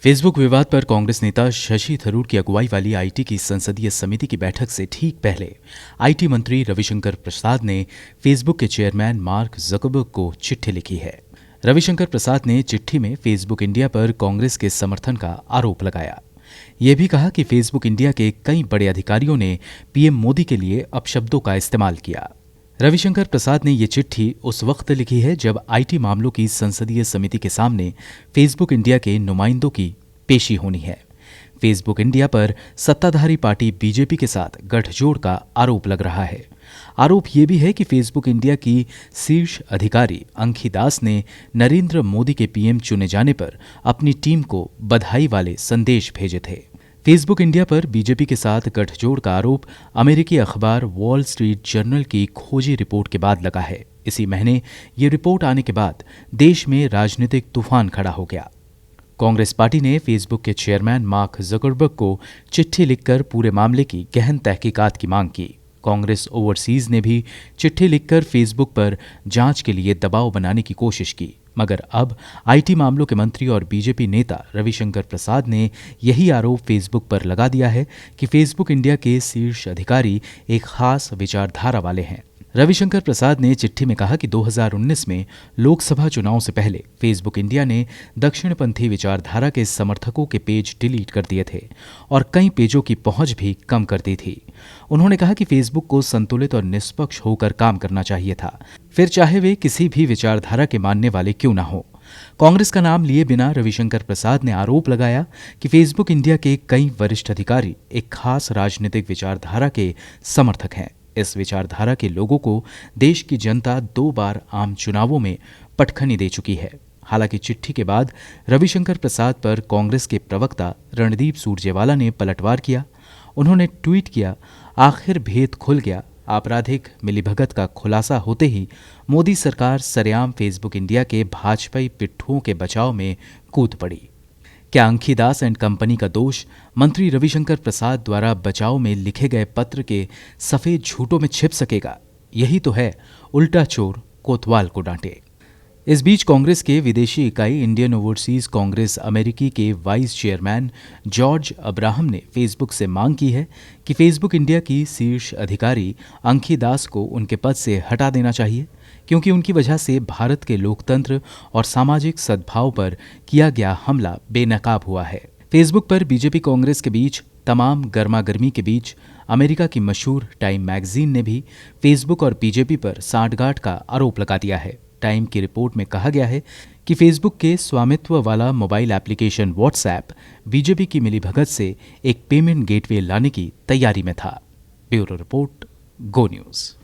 Facebook विवाद पर कांग्रेस नेता शशि थरूर की अगुवाई वाली आईटी की संसदीय समिति की बैठक से ठीक पहले आईटी मंत्री रविशंकर प्रसाद ने फेसबुक के चेयरमैन मार्क जकरबर्ग को चिट्ठी लिखी है। रविशंकर प्रसाद ने चिट्ठी में फेसबुक इंडिया पर कांग्रेस के समर्थन का आरोप लगाया। ये भी कहा कि फेसबुक इंडिया के कई बड़े अधिकारियों ने पीएम मोदी के लिए अपशब्दों का इस्तेमाल किया। रविशंकर प्रसाद ने ये चिट्ठी उस वक्त लिखी है जब आईटी मामलों की संसदीय समिति के सामने फेसबुक इंडिया के नुमाइंदों की पेशी होनी है। फेसबुक इंडिया पर सत्ताधारी पार्टी बीजेपी के साथ गठजोड़ का आरोप लग रहा है। आरोप ये भी है कि फेसबुक इंडिया की शीर्ष अधिकारी अंखी दास ने नरेंद्र मोदी के पीएम चुने जाने पर अपनी टीम को बधाई वाले संदेश भेजे थे। फेसबुक इंडिया पर बीजेपी के साथ गठजोड़ का आरोप अमेरिकी अखबार वॉल स्ट्रीट जर्नल की खोजी रिपोर्ट के बाद लगा है। इसी महीने ये रिपोर्ट आने के बाद देश में राजनीतिक तूफान खड़ा हो गया। कांग्रेस पार्टी ने फेसबुक के चेयरमैन मार्क जकरबर्ग को चिट्ठी लिखकर पूरे मामले की गहन तहकीकात की मांग की। कांग्रेस ओवरसीज ने भी चिट्ठी लिखकर फेसबुक पर जांच के लिए दबाव बनाने की कोशिश की, मगर अब आईटी मामलों के मंत्री और बीजेपी नेता रविशंकर प्रसाद ने यही आरोप फेसबुक पर लगा दिया है कि फेसबुक इंडिया के शीर्ष अधिकारी एक खास विचारधारा वाले हैं। रविशंकर प्रसाद ने चिट्ठी में कहा कि 2019 में लोकसभा चुनाव से पहले फेसबुक इंडिया ने दक्षिणपंथी विचारधारा के समर्थकों के पेज डिलीट कर दिए थे और कई पेजों की पहुंच भी कम कर दी थी। उन्होंने कहा कि फेसबुक को संतुलित और निष्पक्ष होकर काम करना चाहिए था, फिर चाहे वे किसी भी विचारधारा के मानने वाले क्यों ना हो। कांग्रेस का नाम लिए बिना रविशंकर प्रसाद ने आरोप लगाया कि फेसबुक इंडिया के कई वरिष्ठ अधिकारी एक खास राजनीतिक विचारधारा के समर्थक हैं। इस विचारधारा के लोगों को देश की जनता 2 बार आम चुनावों में पटखनी दे चुकी है। हालांकि चिट्ठी के बाद रविशंकर प्रसाद पर कांग्रेस के प्रवक्ता रणदीप सुरजेवाला ने पलटवार किया। उन्होंने ट्वीट किया, आखिर भेद खुल गया। आपराधिक मिलीभगत का खुलासा होते ही मोदी सरकार सरेआम फेसबुक इंडिया के भाजपाई पिट्ठुओं के बचाव में कूद पड़ी। क्या अंखी दास एंड कंपनी का दोष मंत्री रविशंकर प्रसाद द्वारा बचाव में लिखे गए पत्र के सफेद झूठों में छिप सकेगा? यही तो है उल्टा चोर कोतवाल को डांटे। इस बीच कांग्रेस के विदेशी इकाई इंडियन ओवरसीज कांग्रेस अमेरिकी के वाइस चेयरमैन जॉर्ज अब्राहम ने फेसबुक से मांग की है कि फेसबुक इंडिया की शीर्ष अधिकारी अंखी दास को उनके पद से हटा देना चाहिए, क्योंकि उनकी वजह से भारत के लोकतंत्र और सामाजिक सद्भाव पर किया गया हमला बेनकाब हुआ है। फेसबुक पर बीजेपी कांग्रेस के बीच तमाम गर्मागर्मी के बीच अमेरिका की मशहूर टाइम मैगजीन ने भी फेसबुक और बीजेपी पर सांठगांठ का आरोप लगा दिया है। टाइम की रिपोर्ट में कहा गया है कि फेसबुक के स्वामित्व वाला मोबाइल एप्लीकेशन व्हाट्सएप बीजेपी की मिलीभगत से एक पेमेंट गेटवे लाने की तैयारी में था। ब्यूरो रिपोर्ट, गो न्यूज़।